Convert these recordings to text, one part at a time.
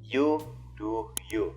You Do You.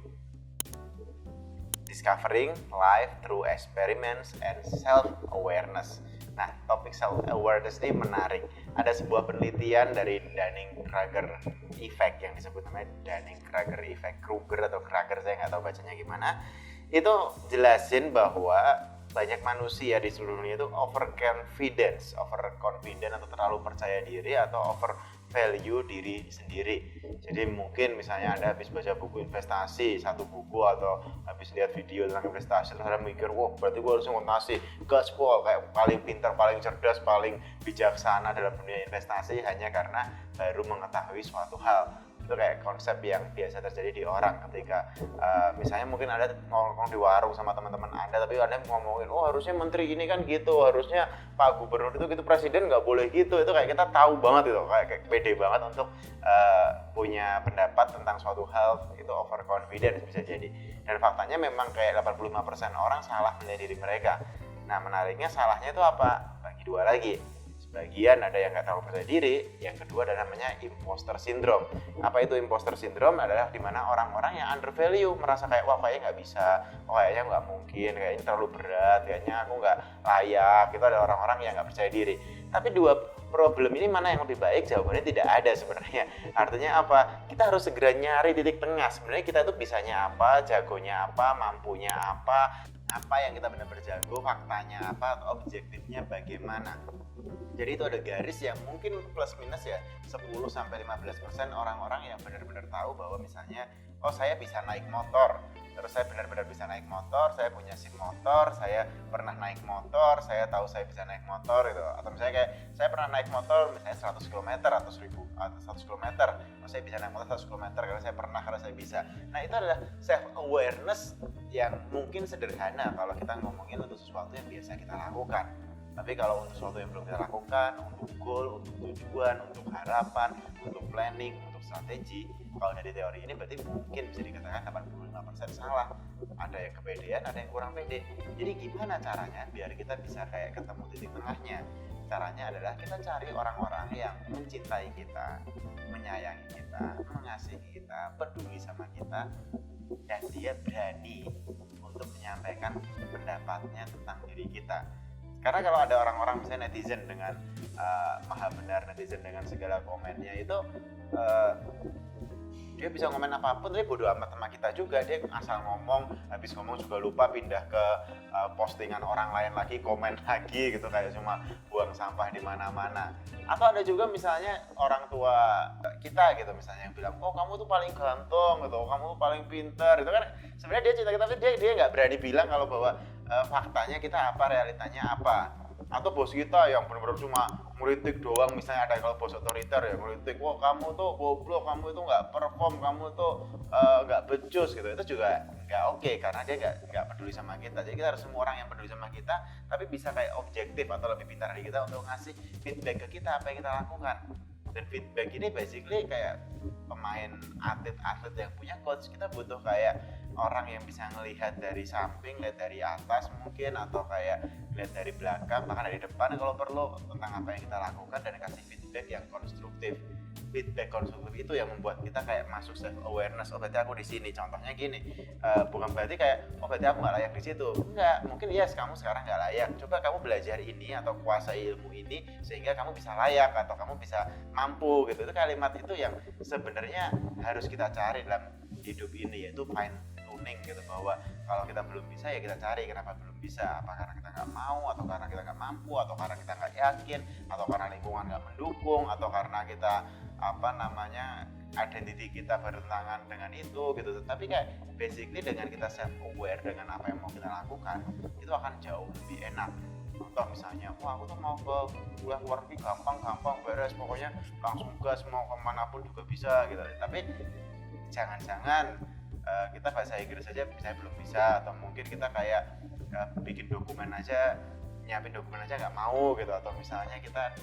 Discovering life through experiments and self-awareness. Nah, topik self-awareness ini menarik. Ada sebuah penelitian dari Dunning-Kruger effect yang disebut namanya Dunning-Kruger effect, Kruger atau Kruger, saya nggak tahu bacanya gimana. Itu jelasin bahwa banyak manusia di seluruh dunia itu overconfident atau terlalu percaya diri atau over value diri sendiri. Jadi mungkin misalnya Anda habis baca buku investasi, satu buku, atau habis lihat video tentang investasi, terus Anda mikir, wah berarti gue harus investasi, gaspol, kayak paling pintar, paling cerdas, paling bijaksana dalam dunia investasi hanya karena baru mengetahui suatu hal. Itu kayak konsep yang biasa terjadi di orang ketika misalnya mungkin Anda ngomong di warung sama teman-teman Anda, tapi Anda ngomongin, oh harusnya menteri ini kan gitu, harusnya Pak Gubernur itu gitu, presiden nggak boleh gitu. Itu kayak kita tahu banget itu, kayak pede banget untuk punya pendapat tentang suatu hal, itu overconfidence bisa jadi. Dan faktanya memang kayak 85% orang salah menilai diri mereka. Nah, menariknya salahnya itu apa? Bagi dua lagi. Sebagian ada yang nggak terlalu percaya diri, yang kedua ada namanya imposter syndrome. Apa itu imposter syndrome? Adalah dimana orang-orang yang undervalue, merasa kayak wah kayaknya nggak bisa, wah kayaknya nggak mungkin, kayaknya terlalu berat, kayaknya aku nggak layak. Itu ada orang-orang yang nggak percaya diri. Tapi dua problem ini mana yang lebih baik? Jawabannya tidak ada sebenarnya. Artinya apa? Kita harus segera nyari titik tengah. Sebenarnya kita itu bisanya apa, jagonya apa, mampunya apa yang kita benar-benar jago, faktanya apa, atau objektifnya bagaimana. Jadi itu ada garis yang mungkin plus minus ya 10-15% orang-orang yang benar-benar tahu bahwa misalnya, oh saya bisa naik motor, terus saya benar-benar bisa naik motor, saya punya SIM motor, saya pernah naik motor, saya tahu saya bisa naik motor gitu. Atau misalnya kayak saya pernah naik motor misalnya 100 km atau 1000 atau 100 km, oh saya bisa naik motor 100 km karena saya pernah, karena saya bisa. Nah, itu adalah self awareness yang mungkin sederhana kalau kita ngomongin untuk sesuatu yang biasa kita lakukan. Tapi kalau untuk sesuatu yang belum kita lakukan, untuk goal, untuk tujuan, untuk harapan, untuk planning, untuk strategi, kalau dari teori ini berarti mungkin bisa dikatakan 85% salah. Ada yang kepedean, ada yang kurang pede. Jadi gimana caranya biar kita bisa kayak ketemu titik tengahnya? Caranya adalah kita cari orang-orang yang mencintai kita, menyayangi kita, mengasihi kita, peduli sama kita, dan dia berani untuk menyampaikan pendapatnya tentang diri kita. Karena kalau ada orang-orang misalnya netizen dengan maha benar, netizen dengan segala komennya itu dia bisa komen apapun, tapi bodo amat sama kita juga. Dia asal ngomong, habis ngomong juga lupa pindah ke postingan orang lain lagi, komen lagi gitu, kayak cuma buang sampah di mana-mana. Atau ada juga misalnya orang tua kita gitu misalnya yang bilang, oh kamu tuh paling ganteng gitu, kamu tuh paling pintar. Itu kan sebenarnya dia cinta kita, tapi dia nggak berani bilang kalau bahwa faktanya kita apa, realitanya apa. Atau bos kita yang benar-benar cuma ngeritik doang, misalnya ada kalau bos otoriter ya ngeritik, wah kamu tuh goblok, kamu itu nggak perform, kamu tuh nggak becus gitu. Itu juga nggak oke, karena dia nggak peduli sama kita. Jadi kita harus semua orang yang peduli sama kita, tapi bisa kayak objektif atau lebih pintar dari kita untuk ngasih feedback ke kita apa yang kita lakukan. Dan feedback ini basically kayak pemain atlet yang punya coach, kita butuh kayak orang yang bisa ngelihat dari samping, lihat dari atas mungkin, atau kayak lihat dari belakang, bahkan dari depan kalau perlu, tentang apa yang kita lakukan dan kasih feedback yang konstruktif. Feedback konstruktif itu yang membuat kita kayak masuk self awareness. Oh berarti aku di sini. Contohnya gini, bukan berarti kayak oh berarti aku nggak layak di situ. Enggak, mungkin yes kamu sekarang nggak layak. Coba kamu belajar ini atau kuasai ilmu ini sehingga kamu bisa layak atau kamu bisa mampu gitu. Itu kalimat itu yang sebenarnya harus kita cari dalam hidup ini, yaitu fine tuning gitu, bahwa kalau kita belum bisa ya kita cari kenapa belum bisa. Apa karena kita nggak mau, atau karena kita nggak mampu, atau karena kita nggak yakin, atau karena lingkungan nggak mendukung, atau karena kita identity kita bertentangan dengan itu gitu. Tapi kayak basically dengan kita self aware dengan apa yang mau kita lakukan, itu akan jauh lebih enak. Contoh misalnya, wah aku tuh mau ke luar negeri gampang beres, pokoknya langsung gas, mau kemanapun juga bisa gitu. Tapi jangan-jangan kita bahasa Inggris saja misalnya belum bisa, atau mungkin kita kayak bikin dokumen aja, nyiapin dokumen aja nggak mau gitu, atau misalnya kita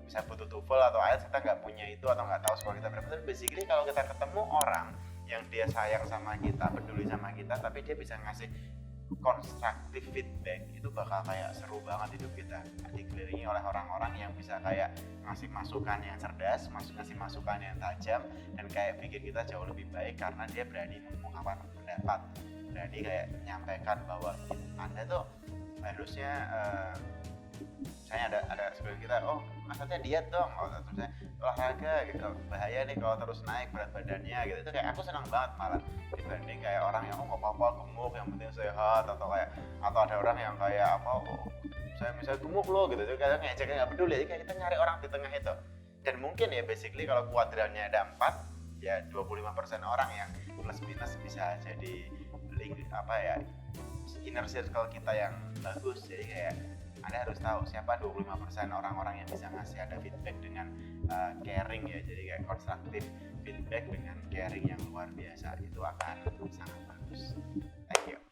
bisa butuh TOEFL atau IELTS, kita nggak punya itu atau nggak tahu sekolah kita berapa. Tapi basically kalau kita ketemu orang yang dia sayang sama kita, peduli sama kita, tapi dia bisa ngasih constructive feedback itu bakal kayak seru banget hidup kita, dikelilingi oleh orang-orang yang bisa kayak ngasih masukan yang cerdas, ngasih masukan yang tajam, dan kayak bikin kita jauh lebih baik karena dia berani mengungkapkan pendapat, berani kayak nyampaikan bahwa Anda tuh harusnya misalnya ada sebagai kita, oh maksudnya diet dong, oh terusnya olahraga gitu, bahaya nih kalau terus naik berat badannya gitu. Itu kayak aku senang banget malah dibanding kayak orang yang oh apa-apa gemuk yang penting sehat, atau ada orang yang kayak apa saya misalnya gemuk loh gitu, itu kadang ngecek nggak peduli. Jadi kayak kita nyari orang di tengah itu, dan mungkin ya basically kalau kuadrannya ada 4 ya 25% orang yang plus minus bisa jadi apa ya inner circle kita yang bagus. Jadi kayak Anda harus tahu siapa 25% orang-orang yang bisa ngasih ada feedback dengan caring ya. Jadi kayak konstruktif feedback dengan caring yang luar biasa, itu akan sangat bagus. Thank you.